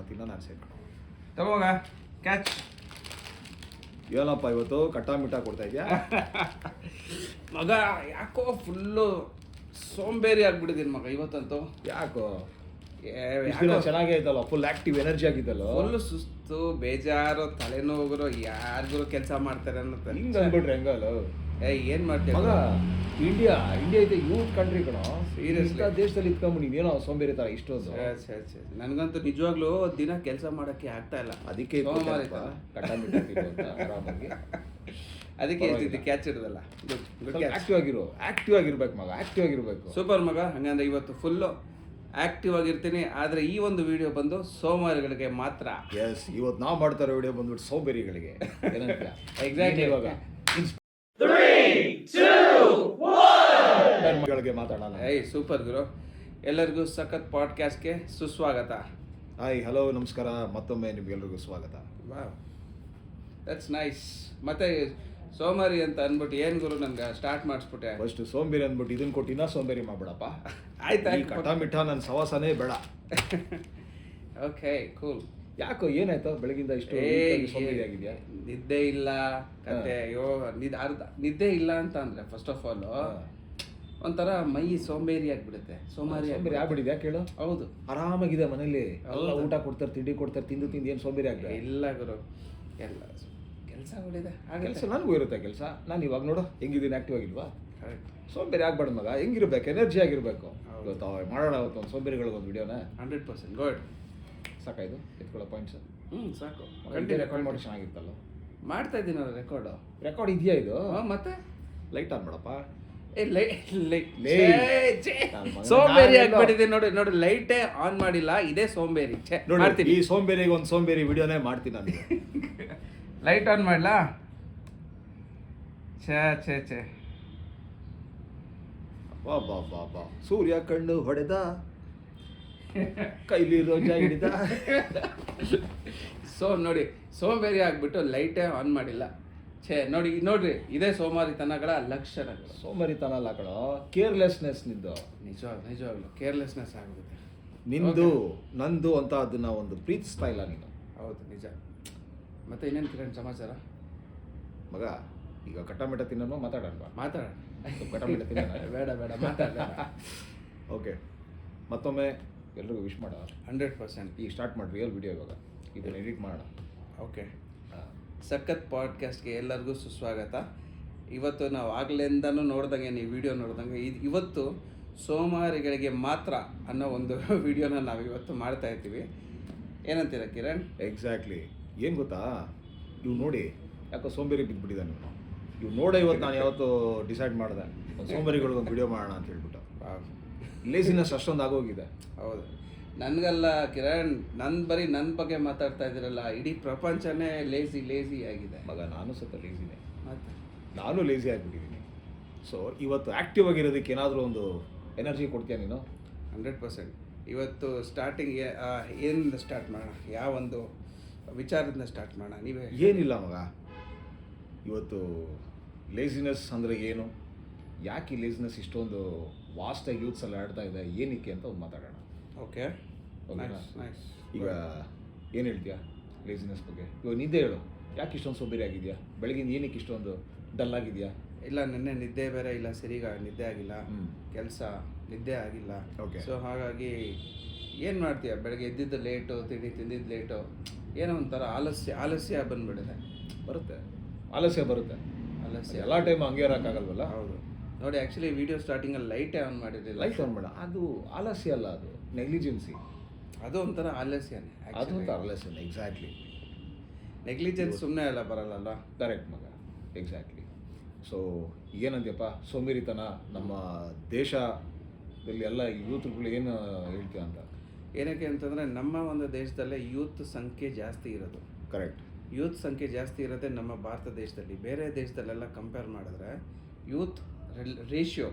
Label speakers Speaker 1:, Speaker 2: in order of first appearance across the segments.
Speaker 1: ತಿನ್ನೋಣ ಅನ್ಸೈತೆ.
Speaker 2: ತಗೋಗ ಕ್ಯಾಚ್.
Speaker 1: ಏನಪ್ಪ ಇವತ್ತು ಕಟ್ಟಾಮಿಟ್ಟ ಕೊಡ್ತಾ ಇದೆಯಾ?
Speaker 2: ಮಗ ಯಾಕೋ ಫುಲ್ಲು ಸೋಂಬೇರಿ ಆಗ್ಬಿಟ್ಟಿದ್ದೀನಿ ಮಗ ಇವತ್ತಂತೂ.
Speaker 1: ಯಾಕೋ ಚೆನ್ನಾಗೇ ಐತಲ್ಲ, ಫುಲ್ ಆಕ್ಟಿವ್ ಎನರ್ಜಿ ಆಗಿದ್ದಲ್ಲ.
Speaker 2: ಫುಲ್ಲು ಸುಸ್ತು, ಬೇಜಾರು, ತಲೆನೋವು, ಯಾರಿಗೂ ಕೆಲಸ ಮಾಡ್ತಾರೆ ಅನ್ನತ್ತೆ.
Speaker 1: ಹಿಂಗೆ ಅಂದ್ಬಿಟ್ರೆ ಹೆಂಗಲ್ಲ?
Speaker 2: ಏನ್ ಮಾಡ್ತೀವಿ
Speaker 1: ಮಗ, ಇಂಡಿಯಾ ಐತೆ ಯೂತ್ ಕಂಟ್ರಿ ಕಣೋ.
Speaker 2: Seriously.
Speaker 1: ದೇಶದಲ್ಲಿ ಇಟ್ಕೊಂಬಿಡಿ ಏನೋ ಸೋಂಬೇರಿ ತರ ಇಷ್ಟೊಂದು.
Speaker 2: ನನಗಂತೂ ನಿಜವಾಗ್ಲೂ ದಿನ ಕೆಲಸ ಮಾಡಕ್ಕೆ ಆಗ್ತಾ ಇಲ್ಲ.
Speaker 1: ಅದಕ್ಕೆ ಆರಾಮಾಗಿ
Speaker 2: ಅದಕ್ಕೆ ಇರ್ತಿದ್ದೆ ಕ್ಯಾಚ್ ಇರೋದಲ್ಲ.
Speaker 1: ಆಕ್ಟಿವ್ ಆಗಿರ್ಬೇಕು ಮಗ, ಆಕ್ಟಿವ್ ಆಗಿರ್ಬೇಕು.
Speaker 2: ಸೂಪರ್ ಮಗ. ಹಂಗಂದ್ರೆ ಇವತ್ತು ಫುಲ್ಲು ಆಕ್ಟಿವ್ ಆಗಿರ್ತೀನಿ. ಆದರೆ ಈ ಒಂದು ವಿಡಿಯೋ ಬಂದು ಸೋಮವಾರಗಳಿಗೆ ಮಾತ್ರ.
Speaker 1: ಎಸ್, ಇವತ್ತು ನಾವು ಮಾಡ್ತಾರೋ ವಿಡಿಯೋ ಬಂದ್ಬಿಟ್ಟು ಸೋಂಬೇರಿಗಳಿಗೆ.
Speaker 2: ಎಕ್ಸಾಕ್ಟ್ಲಿ.
Speaker 1: ಇವಾಗ ಮಾತಾಡೋಣ.
Speaker 2: ಸೂಪರ್ ಗುರು. ಎಲ್ಲರಿಗೂ ಸಖತ್ ಪಾಡ್ಕಾಸ್ಟ್ಗೆ ಸುಸ್ವಾಗತ.
Speaker 1: ಹಾಯ್, ಹಲೋ, ನಮಸ್ಕಾರ. ಮತ್ತೊಮ್ಮೆ ನಿಮ್ಗೆಲ್ರಿಗೂ ಸ್ವಾಗತ.
Speaker 2: Wow, that's nice. ಮತ್ತೆ ಸೋಮಾರಿ ಅಂತ ಅಂದ್ಬಿಟ್ಟು ಏನು ಗುರು ನನ್ಗೆ ಸ್ಟಾರ್ಟ್ ಮಾಡಿಸ್ಬಿಟ್ಟೆ.
Speaker 1: ಫಸ್ಟ್ ಸೋಂಬೇರಿ ಅಂದ್ಬಿಟ್ಟು ಇದನ್ನ ಕೊಟ್ಟು ಇನ್ನೂ ಸೋಂಬೇರಿ ಮಾಡ್ಬಿಡಪ್ಪ.
Speaker 2: ಆಯ್ತಾ?
Speaker 1: ಕಟಾಮಿಠ ನನ್ನ ಸವಾಸನೇ ಬೇಡ.
Speaker 2: Okay, cool.
Speaker 1: ಯಾಕೋ ಏನಾಯ್ತು ಬೆಳಗಿಂದ ಇಷ್ಟು ಸೋಂಬೇರಿ ಆಗಿದೆಯಾ?
Speaker 2: ನಿದ್ದೆ ಇಲ್ಲ ಕತೆ. ಅಯ್ಯೋ, ನಿದ್ದೆ ಇಲ್ಲ ಅಂತ ಅಂದ್ರೆ ಫಸ್ಟ್ ಆಫ್ ಆಲ್ ಒಂಥರ ಮೈ ಸೋಂಬೇರಿ ಆಗ್ಬಿಡುತ್ತೆ. ಸೋಮಾರಿ
Speaker 1: ಆಗ್ಬಿಟ್ಟಿದೆ. ಯಾಕೆ ಹೇಳು?
Speaker 2: ಹೌದು,
Speaker 1: ಆರಾಮಾಗಿದೆ ಮನೇಲಿ, ಎಲ್ಲ ಊಟ ಕೊಡ್ತಾರೆ, ತಿಂಡಿ ಕೊಡ್ತಾರೆ, ತಿಂದು ಏನು ಸೋಂಬೇರಿ ಆಗ್ತದೆ?
Speaker 2: ಇಲ್ಲ ಗುರು, ಎಲ್ಲ ಕೆಲಸಗಳಿದೆ.
Speaker 1: ಕೆಲಸ ನನಗೂ ಇರುತ್ತೆ ಕೆಲಸ. ನಾನು ಇವಾಗ ನೋಡು ಹೆಂಗಿದ್ದೀನಿ, ಆಕ್ಟಿವ್ ಆಗಿಲ್ವಾ? ಸೋಂಬೇರಿ ಆಗ್ಬಾರ್ದು ಮಗ, ಹೆಂಗಿರ್ಬೇಕು, ಎನರ್ಜಿ ಆಗಿರ್ಬೇಕು. ಮಾಡೋಣ ಅವತ್ತು ಒಂದು ಸೋಂಬೇರಿಗಳಿಗೊಂದು ವಿಡಿಯೋನ.
Speaker 2: 100% ಗುಡ್.
Speaker 1: ಸಾಕಾಯ್ತು ಎತ್ಕೊಳ್ಳೋ ಪಾಯಿಂಟ್ಸ್.
Speaker 2: ಸಾಕು.
Speaker 1: ರೆಕಾರ್ಡ್ ಮಾಡಿ ಚೆನ್ನಾಗಿರ್ತಲ್ಲ.
Speaker 2: ಮಾಡ್ತಾ ಇದ್ದೀನಿ
Speaker 1: ರೆಕಾರ್ಡ್ ಇದೆಯಾ ಇದು?
Speaker 2: ಮತ್ತೆ
Speaker 1: ಲೈಟ್ ಆನ್ ಮಾಡಪ್ಪ.
Speaker 2: ಸೋಂಬೇರಿ ಆಗ್ಬಿಟ್ಟಿದೆ ನೋಡಿ. ನೋಡಿ, ಲೈಟೇ ಆನ್ ಮಾಡಿಲ್ಲ, ಇದೇ ಸೋಂಬೇರಿ.
Speaker 1: ಈ ಸೋಂಬೇರಿಗೆ ಒಂದು ಸೋಂಬೇರಿ ವಿಡಿಯೋನೇ ಮಾಡ್ತೀನಿ ನಾನು.
Speaker 2: ಲೈಟ್ ಆನ್ ಮಾಡ್ಲಾ? ಛೇ
Speaker 1: ಬಾ ಸೂರ್ಯ ಕಣ್ಣು ಹೊಡೆದ, ಕೈಲಿ ರೋಜಾ ಹಿಡಿದ.
Speaker 2: ನೋಡಿ, ಸೋಂಬೇರಿ ಆಗ್ಬಿಟ್ಟು ಲೈಟೇ ಆನ್ ಮಾಡಿಲ್ಲ. ನೋಡ್ರಿ, ಇದೇ ಸೋಮಾರಿತನಗಳ ಲಕ್ಷಣಗಳು.
Speaker 1: ಸೋಮಾರಿತನ ಅಲ್ಲ ಕಣೋ, ಕೇರ್ಲೆಸ್ನೆಸ್ ನಿಂದು.
Speaker 2: ನಿಜವಾಗ್ಲು ಕೇರ್ಲೆಸ್ನೆಸ್ ಆಗುತ್ತೆ
Speaker 1: ನಿಂದು. ನಂದು ಅಂತ ಅದನ್ನ ಒಂದು ಪ್ರೀತಿಸ್ತಾ ಇಲ್ಲ ನೀನು.
Speaker 2: ಹೌದು, ನಿಜ. ಮತ್ತೆ ಇನ್ನೇನು ಕಿರಣ್ ಸಮಾಚಾರ?
Speaker 1: ಮಗ, ಈಗ ಕಟ್ಟಮಿಟ್ಟ ತಿನ್ನೋ ಮಾತಾಡೋಣ. ಕಟ್ಟಮಿಟ್ಟ ತಿನ್ನೋಣ.
Speaker 2: ಬೇಡ ಮಾತಾಡ.
Speaker 1: ಓಕೆ, ಮತ್ತೊಮ್ಮೆ ಎಲ್ರಿಗೂ ವಿಶ್ ಮಾಡ.
Speaker 2: 100%.
Speaker 1: ಈಗ ಸ್ಟಾರ್ಟ್ ಮಾಡಿ ರಿಯಲ್ ವಿಡಿಯೋ. ಇವಾಗ ಇದನ್ನು ಎಡಿಟ್ ಮಾಡೋಣ.
Speaker 2: ಓಕೆ. ಸಖತ್ ಪಾಡ್ಕಾಸ್ಟ್ಗೆ ಎಲ್ಲರಿಗೂ ಸುಸ್ವಾಗತ. ಇವತ್ತು ನಾವು ಆಗ್ಲಿಂದನೂ ನೋಡ್ದಂಗೆ, ನೀವು ವಿಡಿಯೋ ನೋಡ್ದಂಗೆ, ಇವತ್ತು ಸೋಮವಾರಿಗಳಿಗೆ ಮಾತ್ರ ಅನ್ನೋ ಒಂದು ವಿಡಿಯೋನ ನಾವು ಇವತ್ತು ಮಾಡ್ತಾ ಇರ್ತೀವಿ. ಏನಂತೀರ ಕಿರಣ್?
Speaker 1: ಎಕ್ಸಾಕ್ಟ್ಲಿ. ಏನು ಗೊತ್ತಾ, ಇವು ನೋಡಿ ಯಾಕೋ ಸೋಂಬೇರಿ ಬಿದ್ದುಬಿಟ್ಟಿದ್ದಾನೆ ಇವು ನೋಡೋ. ಇವತ್ತು ನಾನು ಯಾವತ್ತು ಡಿಸೈಡ್ ಮಾಡಿದೆ ಒಂದು ಸೋಂಬೇರಿಗಳಿಗೊಂದು ವಿಡಿಯೋ ಮಾಡೋಣ ಅಂತ ಹೇಳ್ಬಿಟ್ಟು. ಲೇಸಿನೆಸ್ ಅಷ್ಟೊಂದು ಆಗೋಗಿದೆ.
Speaker 2: ಹೌದು, ನನಗಲ್ಲ ಕಿರಣ್, ನನ್ನ ಬಗ್ಗೆ ಮಾತಾಡ್ತಾ ಇದ್ದೀರಲ್ಲ, ಇಡೀ ಪ್ರಪಂಚನೇ ಲೇಸಿ ಆಗಿದೆ
Speaker 1: ಮಗ. ನಾನು ಸ್ವಲ್ಪ ಲೇಸಿನೇ,
Speaker 2: ಮತ್ತೆ
Speaker 1: ನಾನು ಲೇಸಿ ಆಗಿಬಿಟ್ಟಿದ್ದೀನಿ. ಸೊ ಇವತ್ತು ಆ್ಯಕ್ಟಿವ್ ಆಗಿರೋದಕ್ಕೆ ಏನಾದರೂ ಒಂದು ಎನರ್ಜಿ ಕೊಡ್ತೀಯ ನೀನು?
Speaker 2: 100%. ಇವತ್ತು ಸ್ಟಾರ್ಟಿಂಗ್ ಏನಿಂದ ಸ್ಟಾರ್ಟ್ ಮಾಡೋಣ? ಯಾವ ಒಂದು ವಿಚಾರದಿಂದ ಸ್ಟಾರ್ಟ್ ಮಾಡೋಣ? ನೀವೇ.
Speaker 1: ಏನಿಲ್ಲ ಮಗ, ಇವತ್ತು ಲೇಸಿನೆಸ್ ಅಂದರೆ ಏನು, ಯಾಕೆ ಈ ಲೇಸಿನೆಸ್ ಇಷ್ಟೊಂದು ವಾಸ್ಟಾಗಿ ಯೂತ್ಸ್ ಎಲ್ಲ ಆಡ್ತಾ ಇದೆ, ಏನಕ್ಕೆ ಅಂತ ಒಂದು ಮಾತಾಡೋಣ.
Speaker 2: Okay, nice.
Speaker 1: ಈಗ ಏನು ಹೇಳ್ತೀಯಾ ಲೇಸಿನೆಸ್ ಬಗ್ಗೆ? ಇವಾಗ ನಿದ್ದೆ ಹೇಳು, ಯಾಕೆ ಇಷ್ಟೊಂದು ಸೋಂಬೇರಿ ಆಗಿದೆಯಾ? ಬೆಳಗಿಂದ ಏನಕ್ಕೆ ಇಷ್ಟೊಂದು ಡಲ್ ಆಗಿದೆಯಾ?
Speaker 2: ಇಲ್ಲ, ನೆನ್ನೆ ನಿದ್ದೆ ಬೇರೆ ಇಲ್ಲ, ಸರಿಗ ನಿದ್ದೆ ಆಗಿಲ್ಲ, ಕೆಲಸ ನಿದ್ದೆ ಆಗಿಲ್ಲ.
Speaker 1: ಓಕೆ.
Speaker 2: ಸೊ ಹಾಗಾಗಿ ಏನು ಮಾಡ್ತೀಯ, ಬೆಳಗ್ಗೆ ಎದ್ದಿದ್ದು ಲೇಟು, ತಿಂದಿದ್ದು ಲೇಟು, ಏನೋ ಒಂಥರ ಆಲಸ್ಯ ಬಂದ್ಬಿಟ್ಟಿದೆ.
Speaker 1: ಆಲಸ್ಯ ಬರುತ್ತೆ. ಎಲ್ಲ ಟೈಮ್ ಹಂಗೆ ಇರೋಕ್ಕಾಗಲ್ವಲ್ಲ.
Speaker 2: ಹೌದು. ನೋಡಿ, ಆ್ಯಕ್ಚುಲಿ ವಿಡಿಯೋ ಸ್ಟಾರ್ಟಿಂಗಲ್ಲಿ ಲೈಟೇ ಆನ್ ಮಾಡಿರಲಿಲ್ಲ.
Speaker 1: ಲೈಟ್ ಆನ್ ಮಾಡ, ಅದು ಆಲಸ್ಯ ಅಲ್ಲ, ಅದು ನೆಗ್ಲಿಜೆನ್ಸಿ.
Speaker 2: ಅದು ಒಂಥರ ಆಲಸ್ಯನೇ.
Speaker 1: ಅದು ಒಂಥರ ಆಲಸ್ಯನೇ. ಎಕ್ಸಾಕ್ಟ್ಲಿ.
Speaker 2: ನೆಗ್ಲಿಜೆನ್ಸ್ ಸುಮ್ಮನೆ ಎಲ್ಲ ಬರಲ್ಲ.
Speaker 1: ಕರೆಕ್ಟ್ ಮಗ, ಎಕ್ಸಾಕ್ಟ್ಲಿ. ಸೊ ಏನಂದ್ಯಪ್ಪ, ಸೋಂಬೇರಿತನ ನಮ್ಮ ದೇಶದಲ್ಲಿ ಎಲ್ಲ ಯೂತ್ಗಳು ಏನು ಹೇಳ್ತೀಯ ಅಂತ?
Speaker 2: ಏನಕ್ಕೆ ಅಂತಂದರೆ, ನಮ್ಮ ಒಂದು ದೇಶದಲ್ಲೇ ಯೂತ್ ಸಂಖ್ಯೆ ಜಾಸ್ತಿ ಇರೋದು.
Speaker 1: ಕರೆಕ್ಟ್.
Speaker 2: ಯೂತ್ ಸಂಖ್ಯೆ ಜಾಸ್ತಿ ಇರೋದೇ ನಮ್ಮ ಭಾರತ ದೇಶದಲ್ಲಿ. ಬೇರೆ ದೇಶದಲ್ಲೆಲ್ಲ ಕಂಪೇರ್ ಮಾಡಿದ್ರೆ ಯೂತ್ ರೇಷಿಯೋ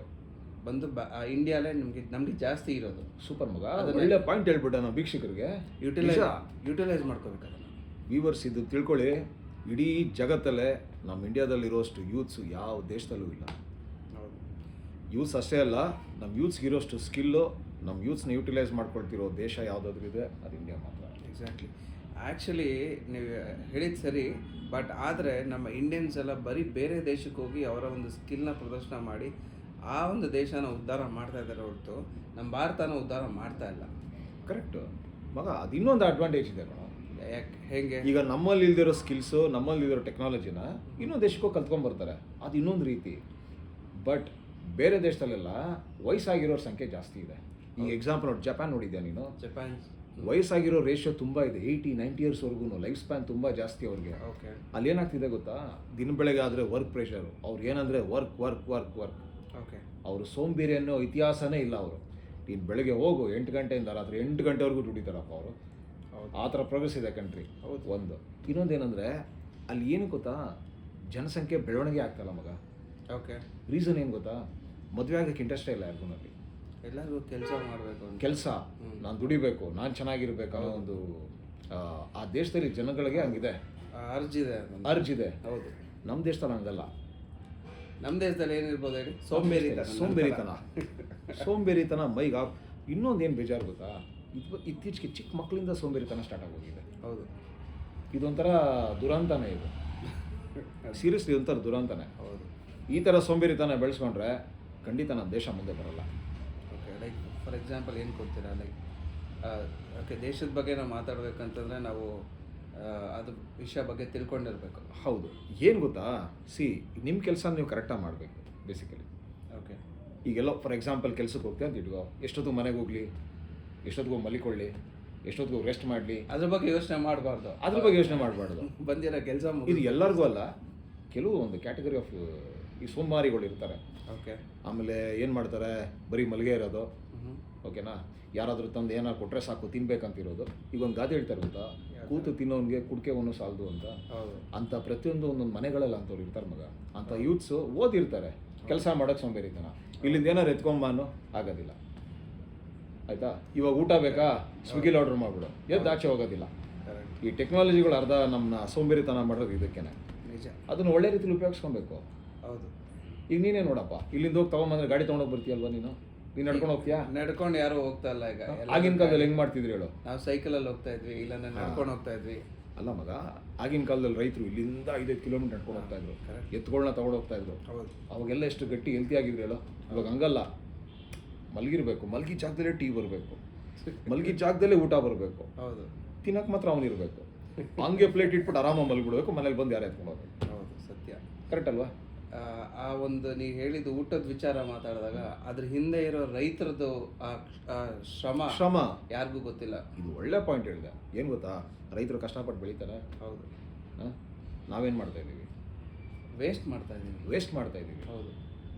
Speaker 2: ಬಂದು ಇಂಡಿಯಾಲೇ ನಮಗೆ ಜಾಸ್ತಿ ಇರೋದು.
Speaker 1: ಸೂಪರ್ ಮಗ, ಒಳ್ಳೆ ಪಾಯಿಂಟ್ ಹೇಳ್ಬಿಟ್ಟ ನಾವು ವೀಕ್ಷಕರಿಗೆ.
Speaker 2: ಯುಟಿಲೈಸ್ ಮಾಡ್ಕೋಬೇಕಲ್ಲ
Speaker 1: ವ್ಯೂವರ್ಸ್. ಇದು ತಿಳ್ಕೊಳ್ಳಿ, ಇಡೀ ಜಗತ್ತಲ್ಲೇ ನಮ್ಮ ಇಂಡಿಯಾದಲ್ಲಿರೋಷ್ಟು ಯೂತ್ಸು ಯಾವ ದೇಶದಲ್ಲೂ ಇಲ್ಲ.
Speaker 2: ಹೌದು.
Speaker 1: ಯೂತ್ಸ್ ಅಷ್ಟೇ ಅಲ್ಲ, ನಮ್ಮ ಯೂತ್ಸ್ಗೆ ಇರೋಷ್ಟು ಸ್ಕಿಲ್ಲು, ನಮ್ಮ ಯೂತ್ಸ್ನ ಯುಟಿಲೈಸ್ ಮಾಡ್ಕೊಳ್ತಿರೋ ದೇಶ ಯಾವುದಾದ್ರೂ ಇದೆ, ಅದು ಇಂಡಿಯಾ ಮಾತ್ರ.
Speaker 2: ಎಕ್ಸಾಕ್ಟ್ಲಿ. ಆ್ಯಕ್ಚುಲಿ ನೀವು ಹೇಳಿದ್ದು ಸರಿ, ಬಟ್ ಆದರೆ ನಮ್ಮ ಇಂಡಿಯನ್ಸ್ ಎಲ್ಲ ಬರೀ ಬೇರೆ ದೇಶಕ್ಕೆ ಹೋಗಿ ಅವರ ಒಂದು ಸ್ಕಿಲ್ನ ಪ್ರದರ್ಶನ ಮಾಡಿ ಆ ಒಂದು ದೇಶನ ಉದ್ಧಾರ ಮಾಡ್ತಾ ಇದ್ದಾರೆ ಹೊರತು ನಮ್ಮ ಭಾರತನ ಉದ್ಧಾರ ಮಾಡ್ತಾ ಇಲ್ಲ.
Speaker 1: ಕರೆಕ್ಟು ಮಗ, ಅದು ಇನ್ನೊಂದು ಅಡ್ವಾಂಟೇಜ್ ಇದೆ ಕಣ.
Speaker 2: ಯಾಕೆ ಹೇಗೆ?
Speaker 1: ಈಗ ನಮ್ಮಲ್ಲಿ ಇಲ್ದಿರೋ ಸ್ಕಿಲ್ಸು, ನಮ್ಮಲ್ಲಿ ಇಲ್ದಿರೋ ಟೆಕ್ನಾಲಜಿನ ಇನ್ನೊಂದು ದೇಶಕ್ಕೂ ಕಲ್ತ್ಕೊಂಡ್ಬರ್ತಾರೆ, ಅದು ಇನ್ನೊಂದು ರೀತಿ. ಬಟ್ ಬೇರೆ ದೇಶದಲ್ಲೆಲ್ಲ ವಯಸ್ಸಾಗಿರೋರ ಸಂಖ್ಯೆ ಜಾಸ್ತಿ ಇದೆ. ಈಗ ಎಕ್ಸಾಂಪಲ್ ನೋಡಿ, ಜಪಾನ್ ನೋಡಿದ್ಯಾ ನೀನು?
Speaker 2: ಜಪಾನ್
Speaker 1: ವಯಸ್ಸಾಗಿರೋ ರೇಷಿಯೋ ತುಂಬ ಇದೆ, 80-90 ಇಯರ್ಸ್ವರೆಗೂ ಲೈಫ್ ಸ್ಪ್ಯಾನ್ ತುಂಬ ಜಾಸ್ತಿ ಅವ್ರಿಗೆ.
Speaker 2: ಓಕೆ.
Speaker 1: ಅಲ್ಲಿ ಏನಾಗ್ತಿದೆ ಗೊತ್ತಾ, ದಿನ ಬೆಳಗ್ಗೆ ಆದರೆ ವರ್ಕ್ ಪ್ರೆಷರು, ಅವ್ರು ಏನಂದರೆ work work work work.
Speaker 2: Okay.
Speaker 1: ಅವರು ಸೋಂಬೇರಿ ಅನ್ನೋ ಇತಿಹಾಸನೇ ಇಲ್ಲ ಅವರು. ನೀನು ಬೆಳಗ್ಗೆ ಹೋಗು 8 ಗಂಟೆಯಿಂದ ರಾತ್ರಿ 8 ಗಂಟೆವರೆಗೂ ದುಡಿತಾರಪ್ಪ ಅವರು. ಆ ಥರ ಪ್ರೋಗ್ರೆಸ್ ಇದೆ ಕಂಟ್ರಿ.
Speaker 2: ಹೌದು.
Speaker 1: ಒಂದು ಇನ್ನೊಂದೇನೆಂದರೆ ಅಲ್ಲಿ ಏನು ಗೊತ್ತಾ, ಜನಸಂಖ್ಯೆ ಬೆಳವಣಿಗೆ ಆಗ್ತಾಯಿಲ್ಲ ಮಗ.
Speaker 2: ಓಕೆ.
Speaker 1: ರೀಸನ್ ಏನು ಗೊತ್ತಾ, ಮದುವೆ ಆಗೋಕ್ಕೆ ಇಂಟ್ರೆಸ್ಟೇ ಇಲ್ಲ ಯಾರಿಗೂ. ಅಲ್ಲಿ
Speaker 2: ಎಲ್ಲರಿಗೂ ಕೆಲಸ ಮಾಡಬೇಕು,
Speaker 1: ಕೆಲಸ, ನಾನು ದುಡಿಬೇಕು, ನಾನು ಚೆನ್ನಾಗಿರ್ಬೇಕು ಅನ್ನೋ ಒಂದು ಆ ದೇಶದಲ್ಲಿ ಜನಗಳಿಗೆ ಹಂಗಿದೆ,
Speaker 2: ಅರ್ಜಿದೆ.
Speaker 1: ಅರ್ಜಿದೆ.
Speaker 2: ಹೌದು.
Speaker 1: ನಮ್ಮ ದೇಶದಲ್ಲಿ ಹಂಗಲ್ಲ.
Speaker 2: ನಮ್ಮ ದೇಶದಲ್ಲಿ ಏನಿರ್ಬೋದು ಹೇಳಿ?
Speaker 1: ಸೋಂಬೇರಿತನ ಮೈಗ. ಇನ್ನೊಂದೇನು ಬೇಜಾರು ಗೊತ್ತಾ, ಇತ್ತೀಚೆಗೆ ಚಿಕ್ಕ ಮಕ್ಕಳಿಂದ ಸೋಂಬೇರಿತನ ಸ್ಟಾರ್ಟ್ ಆಗೋಗಿದೆ.
Speaker 2: ಹೌದು.
Speaker 1: ಇದೊಂಥರ ದುರಂತನೇ ಇದು. ಸೀರಿಯಸ್ಲಿ ಒಂಥರ ದುರಂತನೇ.
Speaker 2: ಹೌದು.
Speaker 1: ಈ ಥರ ಸೋಂಬೇರಿತನ ಬೆಳೆಸ್ಕೊಂಡ್ರೆ ಖಂಡಿತ ನಮ್ಮ ದೇಶ ಮುಂದೆ ಬರಲ್ಲ.
Speaker 2: ಓಕೆ. ಲೈಕ್ ಫಾರ್ ಎಕ್ಸಾಂಪಲ್ ಏನು ಕೊಡ್ತೀರಾ? ಲೈಕ್ ಓಕೆ, ದೇಶದ ಬಗ್ಗೆ ನಾವು ಮಾತಾಡಬೇಕಂತಂದರೆ ನಾವು ಅದು ವಿಷಯ ಬಗ್ಗೆ ತಿಳ್ಕೊಂಡಿರ್ಬೇಕು.
Speaker 1: ಹೌದು. ಏನು ಗೊತ್ತಾ, ನಿಮ್ಮ ಕೆಲಸ ನೀವು ಕರೆಕ್ಟಾಗಿ ಮಾಡಬೇಕು ಬೇಸಿಕಲಿ.
Speaker 2: ಓಕೆ.
Speaker 1: ಈಗೆಲ್ಲ ಫಾರ್ ಎಕ್ಸಾಂಪಲ್ ಕೆಲ್ಸಕ್ಕೆ ಹೋಗ್ತೀವಿ ಅಂತ ಇಟ್ಕೋ, ಎಷ್ಟೊತ್ತಿಗೆ ಮನೆಗೆ ಹೋಗಲಿ, ಎಷ್ಟೊತ್ತಿಗೆ ಮಲಿಕೊಳ್ಳಿ, ಎಷ್ಟೊತ್ತಿಗೆ ರೆಸ್ಟ್ ಮಾಡಲಿ,
Speaker 2: ಅದ್ರ ಬಗ್ಗೆ ಯೋಚನೆ ಮಾಡಬಾರ್ದು.
Speaker 1: ಅದ್ರ ಬಗ್ಗೆ ಯೋಚನೆ ಮಾಡಬಾರ್ದು.
Speaker 2: ಬಂದಿರೋ ಕೆಲಸ
Speaker 1: ಇದು ಎಲ್ಲರಿಗೂ ಅಲ್ಲ, ಕೆಲವು ಒಂದು ಕ್ಯಾಟಗರಿ ಆಫ್ ಈ ಸೋಮಾರಿಗಳು ಇರ್ತಾರೆ.
Speaker 2: ಓಕೆ.
Speaker 1: ಆಮೇಲೆ ಏನು ಮಾಡ್ತಾರೆ, ಬರೀ ಮಲಗೆ ಇರೋದು. ಓಕೆನಾ, ಯಾರಾದರೂ ತಂದು ಏನಾರು ಕೊಟ್ಟರೆ ಸಾಕು ತಿನ್ಬೇಕಂತಿರೋದು. ಈಗ ಒಂದು ಗಾದೆ ಹೇಳ್ತಾರೆ ಗೊತ್ತಾ, ಕೂತು ತಿನ್ನೋನಿಗೆ ಕುಡ್ಕೆವನ್ನು ಸಾಲದು ಅಂತ. ಅಂತ ಪ್ರತಿಯೊಂದು ಒಂದೊಂದು ಮನೆಗಳೆಲ್ಲ ಅಂಥವ್ರು ಇರ್ತಾರೆ ಮಗ. ಅಂಥ ಯೂತ್ಸು ಓದಿರ್ತಾರೆ, ಕೆಲಸ ಮಾಡೋಕ್ಕೆ ಸೋಂಬೇರಿತನ. ಇಲ್ಲಿಂದ ಏನಾರು ಎತ್ಕೊಂಬಾನು ಆಗೋದಿಲ್ಲ. ಆಯಿತಾ, ಇವಾಗ ಊಟ ಬೇಕಾ, ಸ್ವಿಗ್ಗಿಲಿ ಆರ್ಡ್ರ್ ಮಾಡಿಬಿಡು, ಎದ್ದು ಆಚೆ ಹೋಗೋದಿಲ್ಲ. ಈ ಟೆಕ್ನಾಲಜಿಗಳು ಅರ್ಧ ನಮ್ಮನ್ನ ಸೋಂಬೇರಿತನ ಮಾಡೋದು ಇದಕ್ಕೇನೆ.
Speaker 2: ನಿಜ.
Speaker 1: ಅದನ್ನು ಒಳ್ಳೆ ರೀತಿಲಿ ಉಪಯೋಗಿಸ್ಕೊಬೇಕು.
Speaker 2: ಹೌದು.
Speaker 1: ಈಗ ನೀನೇ ನೋಡಪ್ಪ, ಇಲ್ಲಿಂದ ಹೋಗಿ ತೊಗೊಂಬಂದ್ರೆ ಗಾಡಿ ತೊಗೊಂಡೋಗಿ ಬರ್ತೀಯಲ್ವ ನೀನು ನಡ್ಕೊಂಡು ಹೋಗ್ತೀಯಾ?
Speaker 2: ನಡ್ಕೊಂಡು ಯಾರು ಹೋಗ್ತಾ ಇಲ್ಲ ಈಗ.
Speaker 1: ಆಗಿನ ಕಾಲದಲ್ಲಿ ಹೆಂಗೆ ಮಾಡ್ತಿದ್ರಿ ಹೇಳು?
Speaker 2: ನಾವು ಸೈಕಲಲ್ಲಿ ಹೋಗ್ತಾ ಇದ್ವಿ, ಇಲ್ಲ ನಡ್ಕೊಂಡು ಹೋಗ್ತಾ ಇದ್ವಿ.
Speaker 1: ಅಲ್ಲ ಮಗ, ಆಗಿನ ಕಾಲದಲ್ಲಿ ರೈತರು ಇಲ್ಲಿಂದ 5 ಕಿಲೋಮೀಟರ್ ನಡ್ಕೊಂಡು ಹೋಗ್ತಾ ಇದ್ರು, ಎತ್ತುಗಳನ್ನ ತಗೊಂಡು ಹೋಗ್ತಾ ಇದ್ರು.
Speaker 2: ಹೌದು.
Speaker 1: ಅವಾಗೆಲ್ಲ ಎಷ್ಟು ಗಟ್ಟಿ ಹೆಲ್ತಿ ಆಗಿದ್ರು ಹೇಳೋ. ಇವಾಗ ಹಂಗಲ್ಲ, ಮಲಗಿರ್ಬೇಕು, ಮಲಗಿ ಜಾಗದಲ್ಲೇ ಟೀ ಬರಬೇಕು, ಮಲಗಿ ಜಾಗದಲ್ಲೇ ಊಟ ಬರಬೇಕು.
Speaker 2: ಹೌದು.
Speaker 1: ತಿನ್ನಕ್ಕೆ ಮಾತ್ರ ಅವನಿರಬೇಕು. ಹಂಗೆ ಪ್ಲೇಟ್ ಇಟ್ಬಿಟ್ಟು ಆರಾಮಾಗಿ ಮಲಗಿಬಿಡ್ಬೇಕು, ಮನೇಲಿ ಬಂದು ಯಾರು ಎತ್ಕೊಂಡು ಹೋಗ್ಬೇಕು.
Speaker 2: ಹೌದು, ಸತ್ಯ.
Speaker 1: ಕರೆಕ್ಟ್ ಅಲ್ವಾ?
Speaker 2: ಆ ಒಂದು ನೀವು ಹೇಳಿದ ಊಟದ ವಿಚಾರ ಮಾತಾಡಿದಾಗ ಅದ್ರ ಹಿಂದೆ ಇರೋ ರೈತರದ್ದು ಆ ಶ್ರಮ ಯಾರಿಗೂ ಗೊತ್ತಿಲ್ಲ.
Speaker 1: ಇದು ಒಳ್ಳೆ ಪಾಯಿಂಟ್ ಹೇಳಿದೆ. ಏನು ಗೊತ್ತಾ, ರೈತರು ಕಷ್ಟಪಟ್ಟು ಬೆಳೀತಾರೆ.
Speaker 2: ಹೌದು.
Speaker 1: ನಾವೇನು ಮಾಡ್ತಾ ಇದ್ದೀವಿ?
Speaker 2: ವೇಸ್ಟ್ ಮಾಡ್ತಾ ಇದ್ದೀವಿ.
Speaker 1: ಹೌದು.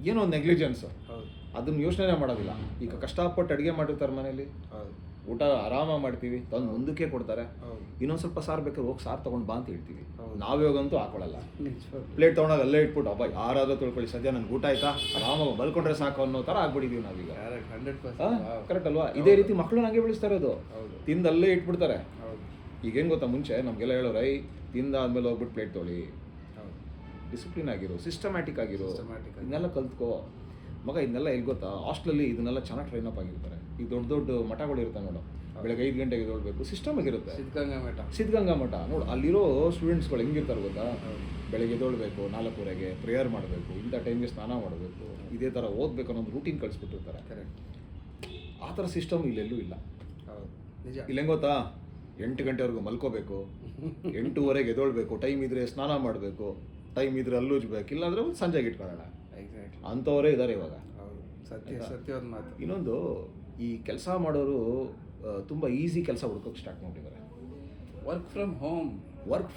Speaker 1: ಏನೋ ಒಂದು ನೆಗ್ಲಿಜೆನ್ಸು.
Speaker 2: ಹೌದು.
Speaker 1: ಅದನ್ನು ಯೋಚನೆ ಮಾಡೋದಿಲ್ಲ. ಈಗ ಕಷ್ಟಪಟ್ಟು ಅಡುಗೆ ಮಾಡಿರ್ತಾರೆ ಮನೇಲಿ,
Speaker 2: ಹೌದು,
Speaker 1: ಊಟ ಆರಾಮಾಗಿ ಮಾಡ್ತೀವಿ, ತಂದು ಮುಂದಕ್ಕೆ ಕೊಡ್ತಾರೆ.
Speaker 2: ಹೌದು.
Speaker 1: ಇನ್ನೊಂದು ಸ್ವಲ್ಪ ಸಾರು ಬೇಕಾದ್ರೆ ಹೋಗಿ ಸಾರು ತೊಗೊಂಡು ಬಾ ಅಂತ ಹೇಳ್ತೀವಿ.
Speaker 2: ಹೌದು.
Speaker 1: ನಾವಿವಾಗಂತೂ ಹಾಕೊಳ್ಳಲ್ಲ. ಪ್ಲೇಟ್ ತೊಗೊಂಡಾಗ ಅಲ್ಲೇ ಇಟ್ಬಿಟ್ಟು ಅಬ್ಬ ಯಾರಾದರೂ ತಿಳ್ಕೊಳ್ಳಿ, ಸದ್ಯ ನನಗೆ ಊಟ ಆಯ್ತಾ, ಆರಾಮಾಗಿ ಬಲ್ಕೊಂಡ್ರೆ ಸಾಕು ಅನ್ನೋ ಥರ ಆಗ್ಬಿಟ್ಟಿದ್ದೀವಿ ನಾವೀಗ.
Speaker 2: 100%.
Speaker 1: ಕರೆಕ್ಟ್ ಅಲ್ವಾ? ಇದೇ ರೀತಿ ಮಕ್ಕಳು ನಂಗೆ ಬೆಳೆಸ್ತಾ ಇರೋದು. ತಿಂದು ಅಲ್ಲೇ ಇಟ್ಬಿಡ್ತಾರೆ.
Speaker 2: ಹೌದು.
Speaker 1: ಈಗೇನು ಗೊತ್ತಾ, ಮುಂಚೆ ನಮಗೆಲ್ಲ ಹೇಳೋರು, ತಿಂದಾದ್ಮೇಲೆ ಹೋಗ್ಬಿಟ್ಟು ಪ್ಲೇಟ್ ತೊಳಿ, ಡಿಸಿಪ್ಲಿನ್ ಆಗಿರೋ, ಸಿಸ್ಟಮ್ಯಾಟಿಕ್ ಆಗಿರೋ, ಇದನ್ನೆಲ್ಲ ಕಲ್ತ್ಕೋ ಮಗ. ಇದನ್ನೆಲ್ಲ ಎಲ್ಲಿ ಗೊತ್ತಾ, ಹಾಸ್ಟೆಲಲ್ಲಿ ಇದನ್ನೆಲ್ಲ ಚೆನ್ನಾಗಿ ಟ್ರೈನ್ ಅಪ್ ಆಗಿರ್ತಾರೆ. ಈಗ ದೊಡ್ಡ ದೊಡ್ಡ ಮಠಗಳು ಇರ್ತಾವೆ ನೋಡು, ಬೆಳಗ್ಗೆ 5 ಗಂಟೆಗೆ ಎದ್ದೇಳಬೇಕು, ಸಿಸ್ಟಮ್ ಆಗಿರುತ್ತೆ. ಸಿದ್ಧಗಂಗಾ ಮಠ ನೋಡು, ಅಲ್ಲಿರೋ ಸ್ಟೂಡೆಂಟ್ಸ್ಗಳು ಹೆಂಗಿರ್ತಾರೆ ಗೊತ್ತಾ, ಬೆಳಗ್ಗೆ ಎದ್ದೇಳಬೇಕು, 4:30ಗೆ ಪ್ರೇಯರ್ ಮಾಡಬೇಕು, ಇಂಥ ಟೈಮ್ಗೆ ಸ್ನಾನ ಮಾಡಬೇಕು, ಇದೇ ಥರ ಓದಬೇಕು ಅನ್ನೋದು ರೂಟೀನ್ ಕಳಿಸ್ಬಿಟ್ಟಿರ್ತಾರೆ. ಆ ಥರ ಸಿಸ್ಟಮ್ ಇಲ್ಲೆಲ್ಲೂ ಇಲ್ಲ. ಇಲ್ಲಿ ಹೆಂಗೆ ಗೊತ್ತಾ, 8 ಗಂಟೆವರೆಗೂ ಮಲ್ಕೋಬೇಕು, 8:30ಗೆ ಎದ್ದೇಳಬೇಕು, ಟೈಮ್ ಇದ್ದರೆ ಸ್ನಾನ ಮಾಡಬೇಕು, ಟೈಮ್ ಇದ್ರೆ ಅಲ್ಲೂಜ್ಬೇಕು, ಇಲ್ಲಾಂದರೆ ಸಂಜೆಗೆ ಇಟ್ಕೊಳ್ಳೋಣ. ಅಂಥವರೇ ಇದ್ದಾರೆ ಇವಾಗ.
Speaker 2: ಸತ್ಯವಾದ ಮಾತು.
Speaker 1: ಇನ್ನೊಂದು, ಈ ಕೆಲಸ ಮಾಡೋರು ತುಂಬ ಈಸಿ ಕೆಲಸ ಹುಡ್ಕೋಕೆ ಸ್ಟಾರ್ಟ್ ಮಾಡಿದ್ದಾರೆ.
Speaker 2: ವರ್ಕ್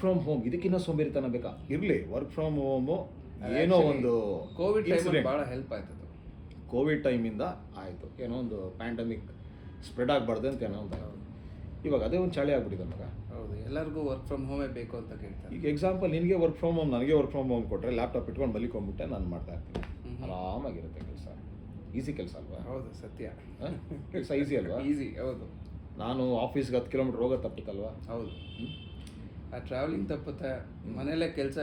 Speaker 2: ಫ್ರಮ್ ಹೋಮ್ ಇದಕ್ಕಿನ್ನ ಸೋಂಬೇರಿತನ ಬೇಕಾ?
Speaker 1: ಇರಲಿ, ವರ್ಕ್ ಫ್ರಮ್ ಹೋಮು ಏನೋ ಒಂದು
Speaker 2: ಕೋವಿಡ್ ಟೈಮಲ್ಲಿ ಭಾಳ ಹೆಲ್ಪ್ ಆಯ್ತು.
Speaker 1: ಕೋವಿಡ್ ಟೈಮಿಂದ ಆಯಿತು, ಏನೋ ಒಂದು ಪ್ಯಾಂಡಮಿಕ್ ಸ್ಪ್ರೆಡ್ ಆಗಬಾರ್ದು ಅಂತ ಏನೋ ಒಂದು. ಇವಾಗ ಅದೇ ಒಂದು ಚಾಳಿ ಆಗ್ಬಿಟ್ಟಿದೆ ಮಗ.
Speaker 2: ಹೌದು, ಎಲ್ಲರಿಗೂ ವರ್ಕ್ ಫ್ರಮ್ ಹೋಮೇ ಬೇಕು ಅಂತ ಕೇಳ್ತಾರೆ.
Speaker 1: ಈಗ ಎಕ್ಸಾಂಪಲ್, ನಿನಗೆ ವರ್ಕ್ ಫ್ರಮ್ ಹೋಮ್, ನನಗೆ ವರ್ಕ್ ಫ್ರಮ್ ಹೋಮ್ ಕೊಟ್ಟರೆ ಲ್ಯಾಪ್ಟಾಪ್ ಇಟ್ಕೊಂಡು ಮಲಿಕೊಂಡ್ಬಿಟ್ಟೆ ನಾನು ಮಾಡ್ತಾ ಇರ್ತೀನಿ. ಆರಾಮಾಗಿರುತ್ತೆ ಕೆಲಸ. ಈಸಿ ಕೆಲಸ ಅಲ್ವಾ?
Speaker 2: ಹೌದು, ಸತ್ಯ.
Speaker 1: ಕೆಲಸ ಈಸಿ ಅಲ್ವಾ?
Speaker 2: ಈಸಿ. ಹೌದು.
Speaker 1: ನಾನು ಆಫೀಸ್ಗೆ 10 ಕಿಲೋಮೀಟ್ರ್ ಹೋಗೋದು ತಪ್ಪುತ್ತಲ್ವಾ?
Speaker 2: ಹೌದು. ಆ ಟ್ರಾವೆಲಿಂಗ್ ತಪ್ಪುತ್ತೆ, ಮನೇಲೇ ಕೆಲಸ.